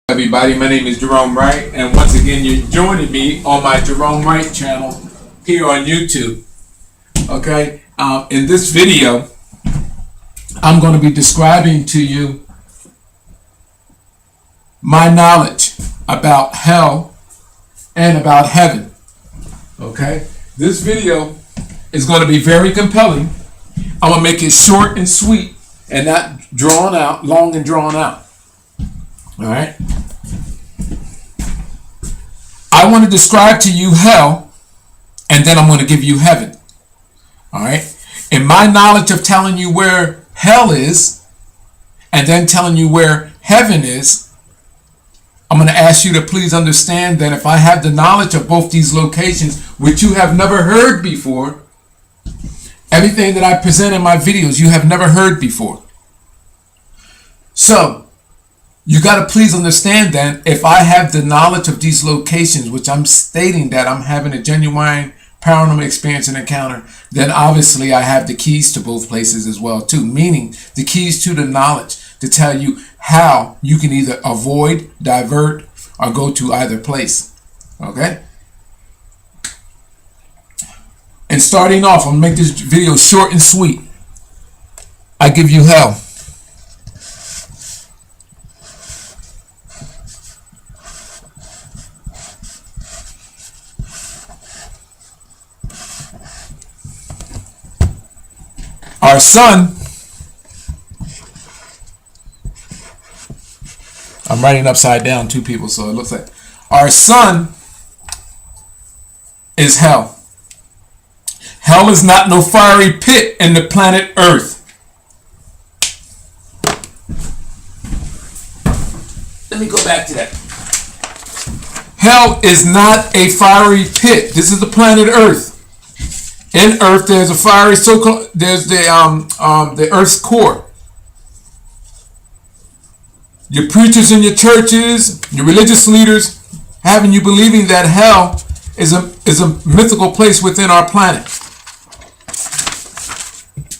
Everybody, my name is Gerone Wright, and once again you're joining me on my Gerone Wright channel here on YouTube. Okay, in this video I'm going to be describing to you my knowledge about hell and about heaven. Okay, this video is going to be very compelling. I'm going to make it short and sweet and not drawn out, long and drawn out. All right. I want to describe to you hell, and then I'm going to give you heaven. All right. In my knowledge of telling you where hell is, and then telling you where heaven is, I'm going to ask you to please understand that if I have the knowledge of both these locations, which you have never heard before, everything that I present in my videos you have never heard before. So, you got to please understand that if I have the knowledge of these locations, which I'm stating that I'm having a genuine paranormal experience and encounter, then obviously I have the keys to both places as well too, meaning the keys to the knowledge to tell you how you can either avoid, divert, or go to either place. Okay? And starting off, I'm going to make this video short and sweet. I give you hell. Our sun, I'm writing upside down, two people, so it looks like our sun is hell. Hell is not no fiery pit in the planet Earth. Let me go back to that. Hell is not a fiery pit. This is the planet Earth. In Earth, there's a fiery so-called. There's the Earth's core. Your preachers in your churches, your religious leaders, having you believing that hell is a mythical place within our planet.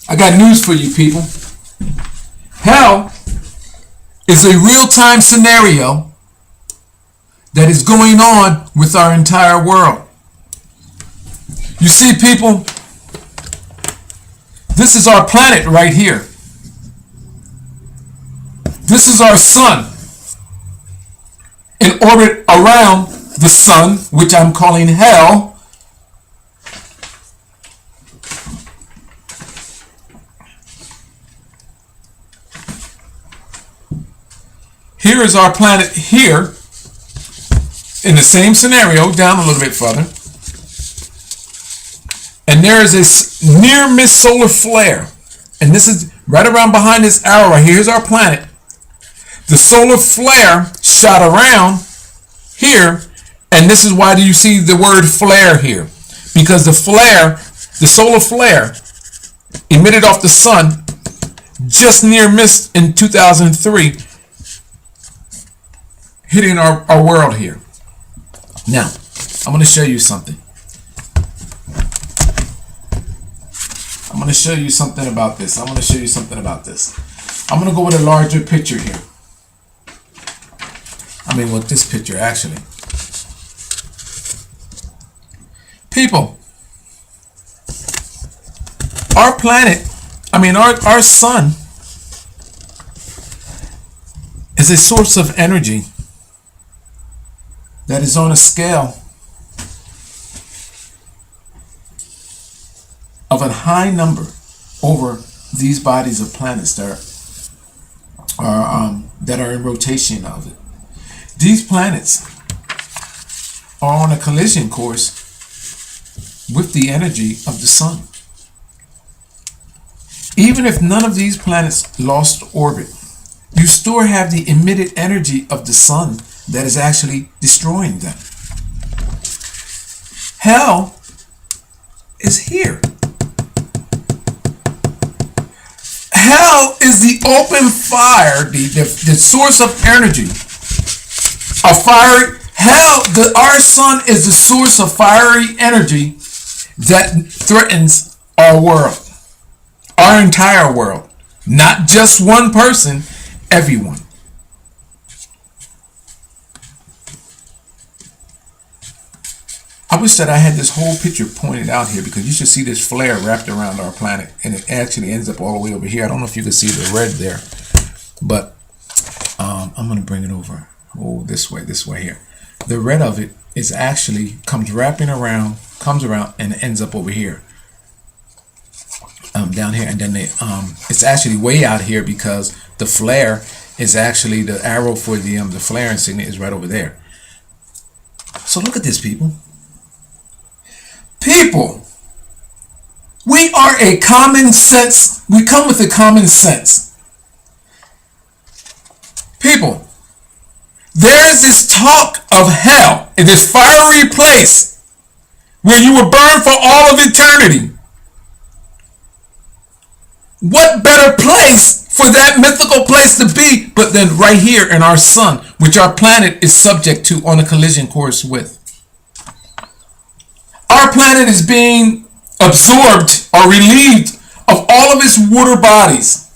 I got news for you people. Hell is a real-time scenario that is going on with our entire world. You see, people, this is our planet right here. This is our sun in orbit around the sun, which I'm calling hell. Here is our planet here in the same scenario, down a little bit further. And there is a near-miss solar flare. And this is right around behind this arrow right here. Here's our planet. The solar flare shot around here. And this is why do you see the word flare here? Because the flare, the solar flare, emitted off the sun, just near-missed in 2003, hitting our world here. Now, I'm going to show you something. I'm going to show you something about this. I'm going to go with a larger picture here. I mean, with this picture, actually. People, our planet, our sun is a source of energy that is on a scale of a high number over these bodies of planets that are in rotation of it. These planets are on a collision course with the energy of the sun. Even if none of these planets lost orbit, you still have the emitted energy of the sun that is actually destroying them. Hell is here. Hell is the open fire, the source of energy. A fiery hell, our sun is the source of fiery energy that threatens our world, our entire world, not just one person, everyone. I wish that I had this whole picture pointed out here, because you should see this flare wrapped around our planet, and it actually ends up all the way over here. I don't know if you can see the red there, but I'm going to bring it over. Oh, this way here. The red of it is actually comes around, and it ends up over here, down here, and then it's actually way out here, because the flare is actually the arrow for the flare insignia is right over there. So look at this, people. People, we are a common sense. We come with a common sense. People, there is this talk of hell, in this fiery place where you will burn for all of eternity. What better place for that mythical place to be but than right here in our sun, which our planet is subject to on a collision course with. Our planet is being absorbed or relieved of all of its water bodies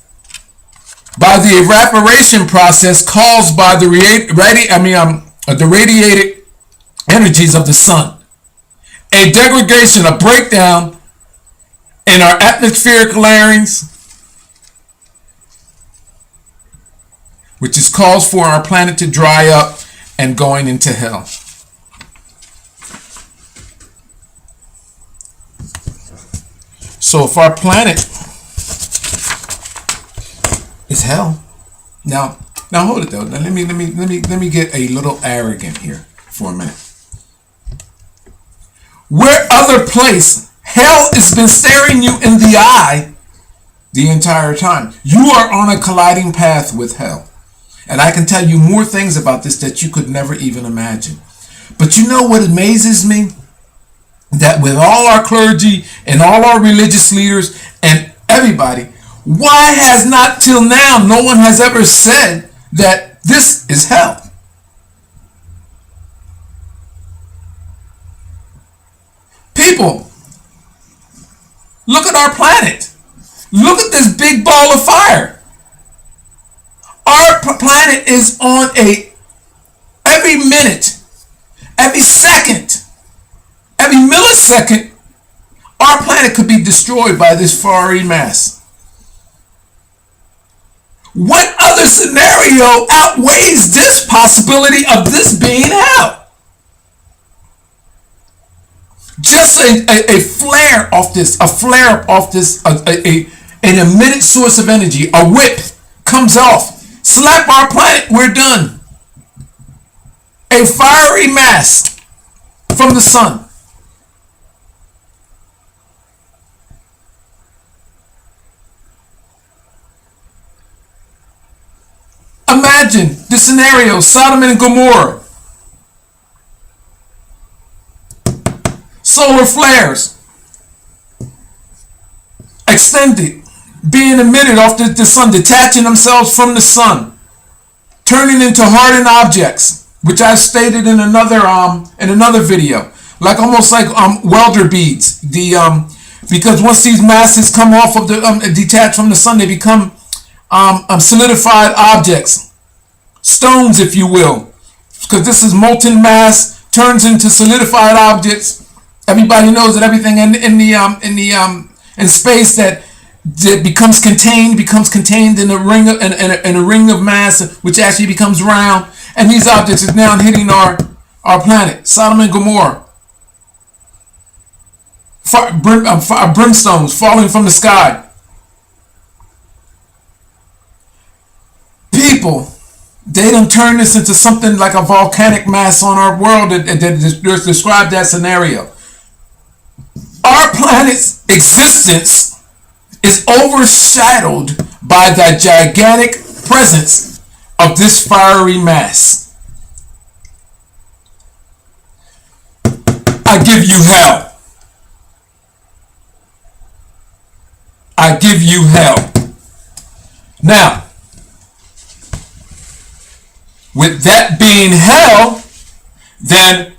by the evaporation process caused by the radiated energies of the sun. A degradation, a breakdown in our atmospheric layers, which is caused for our planet to dry up and going into hell. So if our planet is hell, now hold it though. Now let me get a little arrogant here for a minute. Where other place, hell has been staring you in the eye the entire time. You are on a colliding path with hell. And I can tell you more things about this that you could never even imagine. But you know what amazes me? That with all our clergy and all our religious leaders and everybody, why has not till now no one has ever said that this is hell? People, look at our planet. Look at this big ball of fire. Our planet is on every minute, every second, every millisecond, our planet could be destroyed by this fiery mass. What other scenario outweighs this possibility of this being hell? Just a flare off this, an emitted source of energy, a whip comes off. Slap our planet, we're done. A fiery mass from the sun. Imagine the scenario, Sodom and Gomorrah. Solar flares. Extended. Being emitted off the sun, detaching themselves from the sun, turning into hardened objects, which I stated in another video, like almost like welder beads. Because once these masses come off of detached from the sun, they become solidified objects, stones, if you will. Because this is molten mass turns into solidified objects. Everybody knows that everything in space that becomes contained in a ring of mass, which actually becomes round, and these objects is now hitting our planet. Sodom and Gomorrah, brimstones falling from the sky. People, they done turn this into something like a volcanic mass on our world that describe that scenario. Our planet's existence is overshadowed by the gigantic presence of this fiery mass. I give you hell. I give you hell. Now, with that being hell, then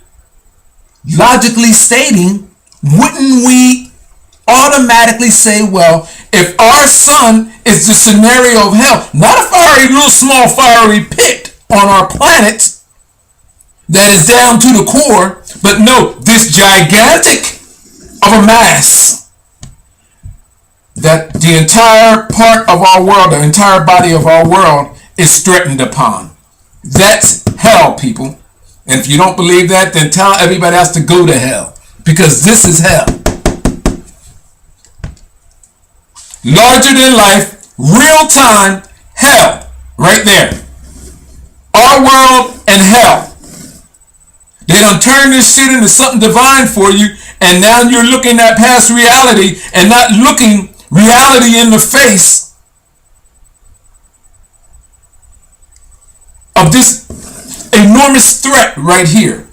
logically stating, wouldn't we automatically say, well, if our sun is the scenario of hell, not a fiery, little small fiery pit on our planet, that is down to the core, but no, this gigantic of a mass that the entire part of our world, the entire body of our world is threatened upon. That's hell, people. And if you don't believe that, then tell everybody else to go to hell, because this is hell. Larger than life, real time hell, right there. Our world and hell. They done turn this shit into something divine for you, and now you're looking at past reality and not looking reality in the face of this enormous threat right here.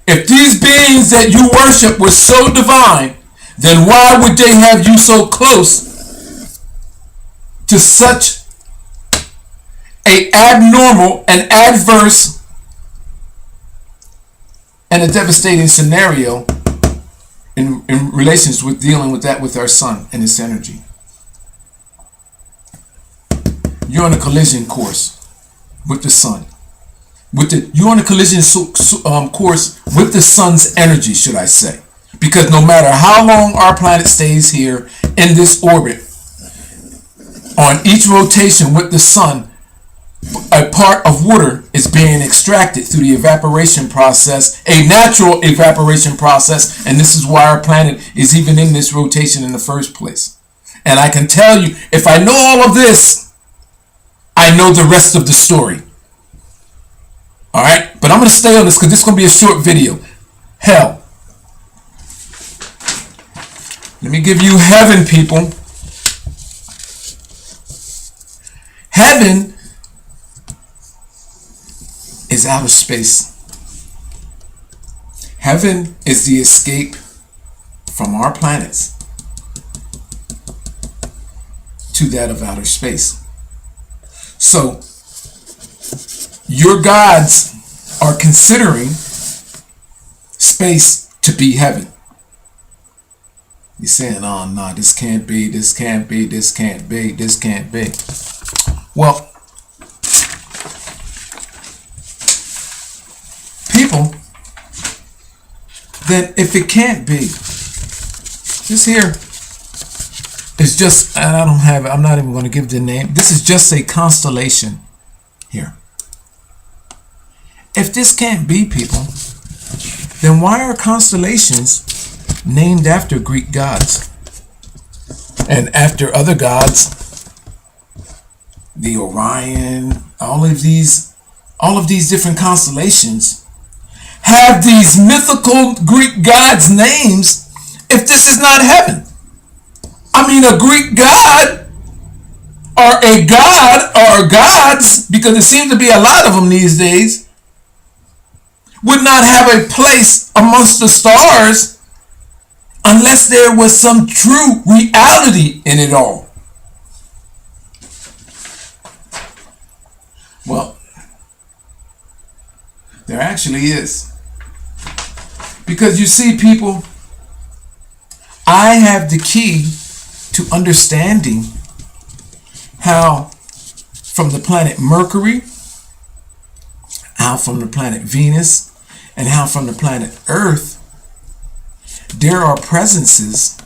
If these beings that you worship were so divine, then why would they have you so close to such a abnormal and adverse and a devastating scenario in relations with dealing with that with our sun and its energy? You're on a collision course with the sun. You're on a collision course with the sun's energy, should I say. Because no matter how long our planet stays here in this orbit, on each rotation with the sun, a part of water is being extracted through the evaporation process, a natural evaporation process, and this is why our planet is even in this rotation in the first place. And I can tell you, if I know all of this, I know the rest of the story. Alright? But I'm going to stay on this because this is going to be a short video. Hell. Let me give you heaven, people. Heaven is outer space. Heaven is the escape from our planets to that of outer space. So, your gods are considering space to be heaven. You're saying, oh no, this can't be, this can't be, this can't be, this can't be. Well, people, then if it can't be, this here is just, and I don't have it, I'm not even going to give the name. This is just a constellation here. If this can't be, people, then why are constellations named after Greek gods and after other gods? The Orion, all of these different constellations have these mythical Greek gods' names. If this is not heaven, I mean, a Greek god or a god or gods, because there seems to be a lot of them these days, would not have a place amongst the stars unless there was some true reality in it all. Well, there actually is. Because you see, people, I have the key to understanding how from the planet Mercury, how from the planet Venus, and how from the planet Earth, there are presences,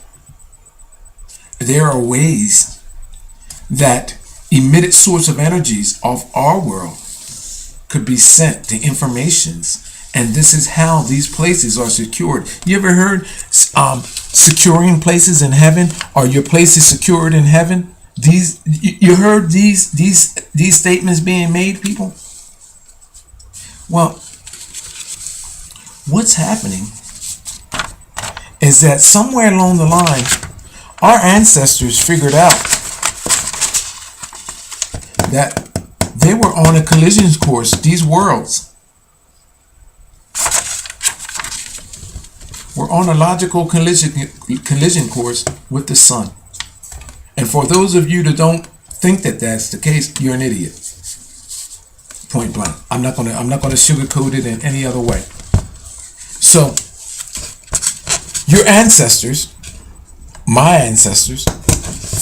there are ways that emitted source of energies of our world could be sent to informations, and this is how these places are secured. You ever heard securing places in heaven? Are your places secured in heaven? You heard these statements being made, people? Well, what's happening is that somewhere along the line, our ancestors figured out that they were on a collision course. These worlds were on a logical collision course with the sun. And for those of you that don't think that that's the case, you're an idiot. Point blank. I'm not gonna sugarcoat it in any other way. So, your ancestors, my ancestors,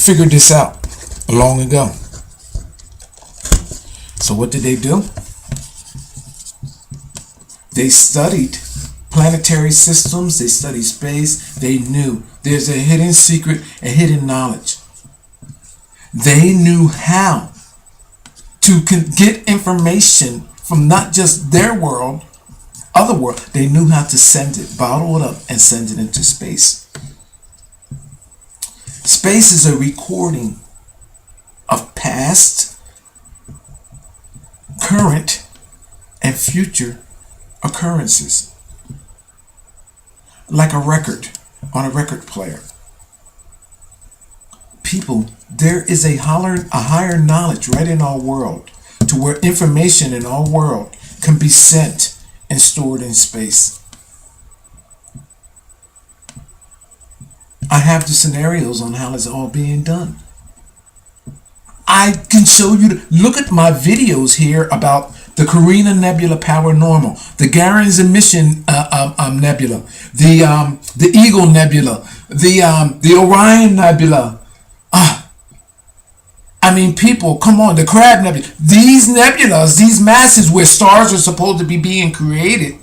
figured this out long ago. So what did they do? They studied planetary systems. They studied space. They knew there's a hidden secret, a hidden knowledge. They knew how to get information from not just their world, other world. They knew how to send it, bottle it up, and send it into space. Space is a recording of past, current, and future occurrences. Like a record on a record player. People, there is a higher knowledge right in our world to where information in our world can be sent and stored in space. I have the scenarios on how it's all being done. I can show you, look at my videos here about the Carina Nebula Paranormal, the Gerone Emission Nebula, the Eagle Nebula, the Orion Nebula. I mean, people, come on, the Crab Nebula. These nebulas, these masses where stars are supposed to be being created,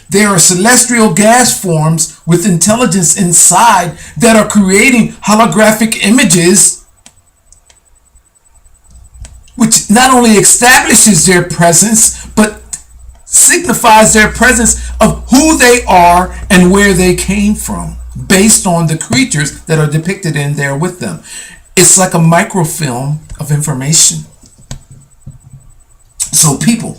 there are celestial gas forms with intelligence inside that are creating holographic images, which not only establishes their presence, but signifies their presence of who they are and where they came from, based on the creatures that are depicted in there with them. It's like a microfilm of information. So people,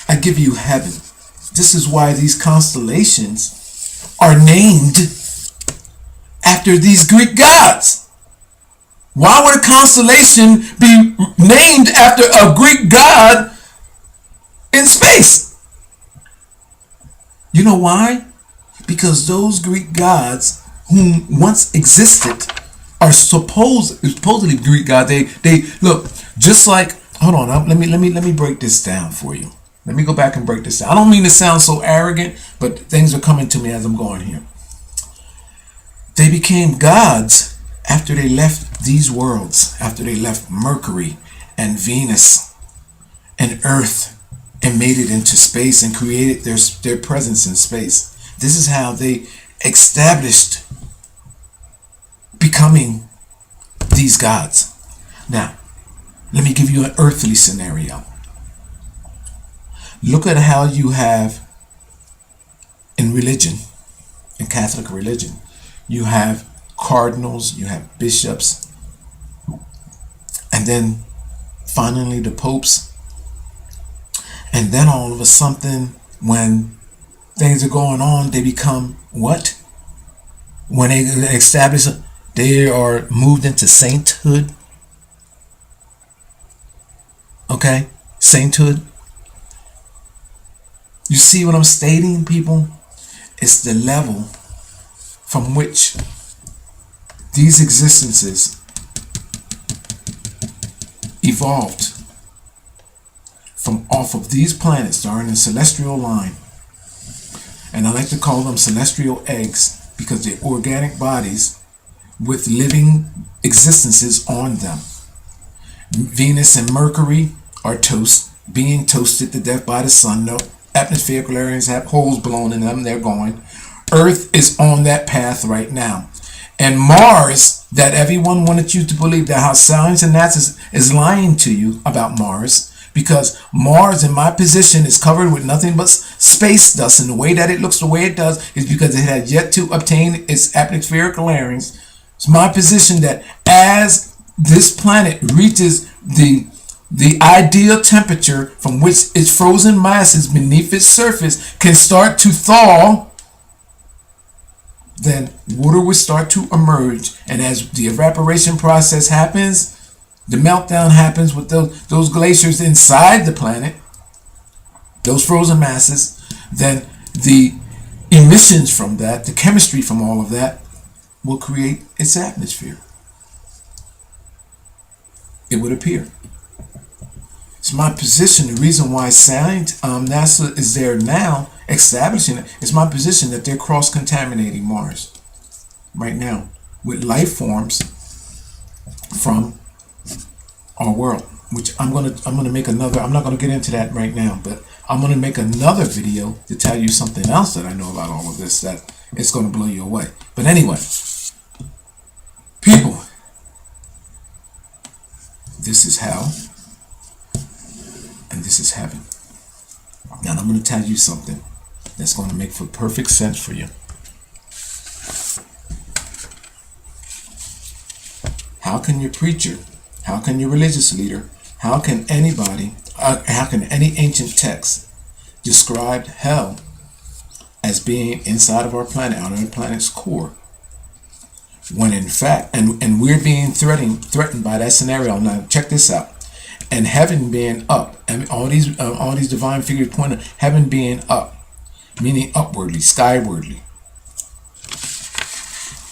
I give you heaven. This is why these constellations are named after these Greek gods. Why would a constellation be named after a Greek god in space? You know why? Because those Greek gods whom once existed are supposedly Greek gods. They look just like, hold on, let me break this down for you. Let me go back and break this down. I don't mean to sound so arrogant, but things are coming to me as I'm going here. They became gods after they left these worlds, after they left Mercury and Venus and Earth and made it into space and created their presence in space. This is how they established becoming these gods. Now, let me give you an earthly scenario. Look at how you have in religion, in Catholic religion, you have cardinals, you have bishops, and then finally the popes. And then all of a sudden, when things are going on, they become what? When they establish, they are moved into sainthood. Okay? Sainthood. You see what I'm stating, people? It's the level from which these existences evolved from off of these planets that are in a celestial line. And I like to call them celestial eggs because they're organic bodies with living existences on them. Venus and Mercury are being toasted to death by the sun. No atmospheric Galarians have holes blown in them. They're going. Earth is on that path right now. And Mars, that everyone wanted you to believe that how science and NASA is lying to you about Mars, because Mars, in my position, is covered with nothing but space dust, and the way that it looks the way it does is because it has yet to obtain its atmospheric Galarians. It's my position that as this planet reaches the ideal temperature from which its frozen masses beneath its surface can start to thaw, then water will start to emerge. And as the evaporation process happens, the meltdown happens with those glaciers inside the planet, those frozen masses, then the emissions from that, the chemistry from all of that, will create its atmosphere. It would appear. It's my position, the reason why NASA is there now, establishing it, it's my position that they're cross-contaminating Mars right now with life forms from our world. which I'm gonna make another. I'm not gonna get into that right now, but I'm gonna make another video to tell you something else that I know about all of this that it's gonna blow you away. But anyway, people, this is hell and this is heaven. Now I'm gonna tell you something that's gonna make for perfect sense for you. How can your preacher, how can your religious leader, how can anybody, how can any ancient text describe hell as being inside of our planet, out of the planet's core, when in fact, and we're being threatened by that scenario. Now check this out. And heaven being up, and all these divine figures point at heaven being up, meaning upwardly, skywardly.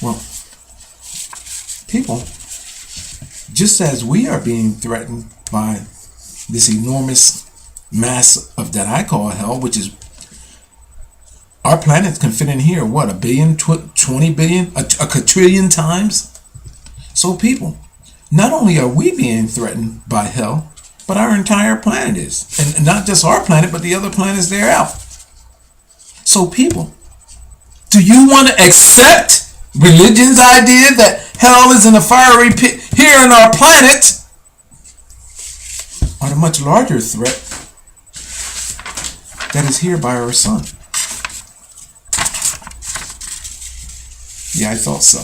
Well, people, just as we are being threatened by this enormous mass of that I call hell, which is our planet can fit in here, what, 1 billion, 20 billion, a quadrillion times? So people, not only are we being threatened by hell, but our entire planet is. And not just our planet, but the other planets there out. So people, do you want to accept religion's idea that hell is in a fiery pit here on our planet, or the much larger threat that is here by our sun? Yeah, I thought so.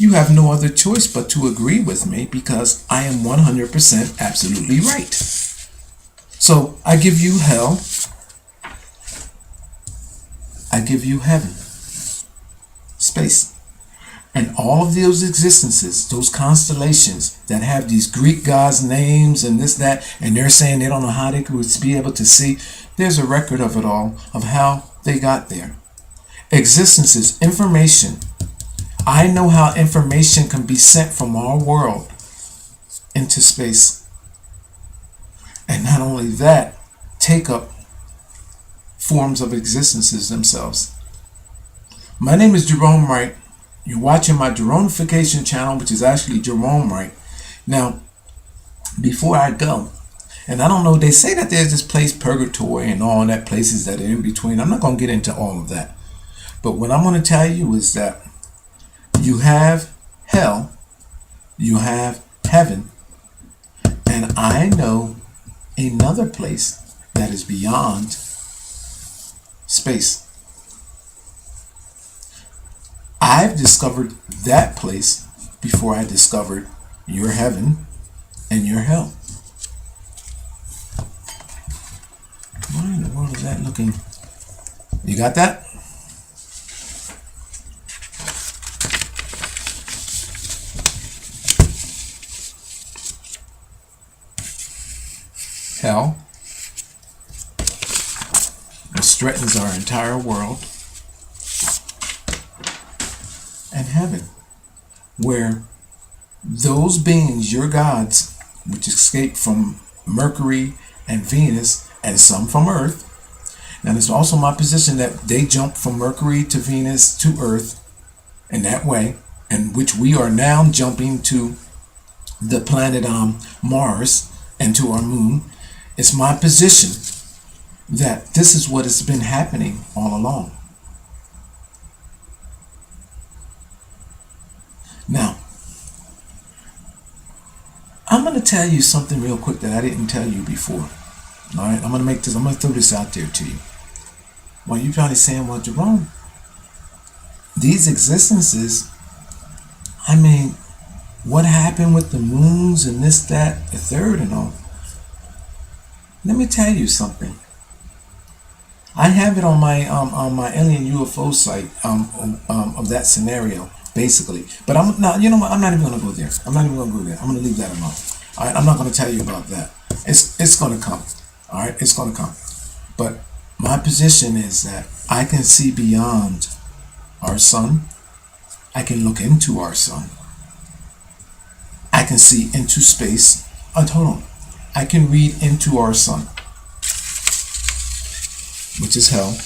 You have no other choice but to agree with me, because I am 100% absolutely right. So I give you hell, I give you heaven, space, and all of those existences, those constellations that have these Greek gods' names and this, that, and they're saying they don't know how they could be able to see. There's a record of it all, of how they got there. Existences, information. I know how information can be sent from our world into space. And not only that, take up forms of existences themselves. My name is Gerone Wright. You're watching my Geronification channel, which is actually Gerone Wright. Now, before I go, and I don't know, they say that there's this place, purgatory, and all that places that are in between. I'm not going to get into all of that. But what I'm going to tell you is that you have hell, you have heaven, and I know another place that is beyond space. I've discovered that place before I discovered your heaven and your hell. Why in the world is that looking? You got that? Hell, which threatens our entire world, and heaven, where those beings, your gods, which escaped from Mercury and Venus, and some from Earth. Now, it's also my position that they jumped from Mercury to Venus to Earth in that way, and which we are now jumping to the planet Mars and to our moon. It's my position that this is what has been happening all along. Now, I'm going to tell you something real quick that I didn't tell you before. All right, I'm going to throw this out there to you. Well, you're probably saying, well, Gerone, these existences, I mean, what happened with the moons and this, that, the third and all? Let me tell you something. I have it on my alien UFO site of that scenario, basically. But I'm not. You know what? I'm not even going to go there. I'm not even going to go there. I'm going to leave that alone. All right. I'm not going to tell you about that. It's going to come. All right. It's going to come. But my position is that I can see beyond our sun. I can look into our sun. I can see into space. Hold on. I can read into our sun, which is hell.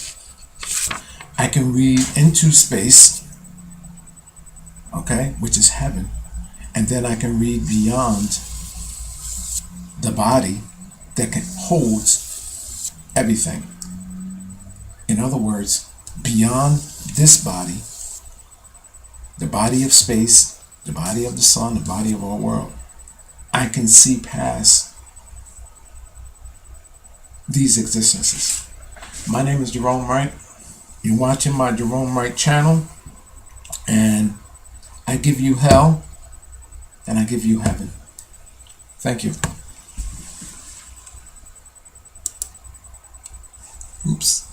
I can read into space, okay, which is heaven. And then I can read beyond the body that can holds everything. In other words, beyond this body, the body of space, the body of the sun, the body of our world, I can see past these existences. My name is Gerone Wright. You're watching my Gerone Wright channel, and I give you hell and I give you heaven. Thank you. Oops.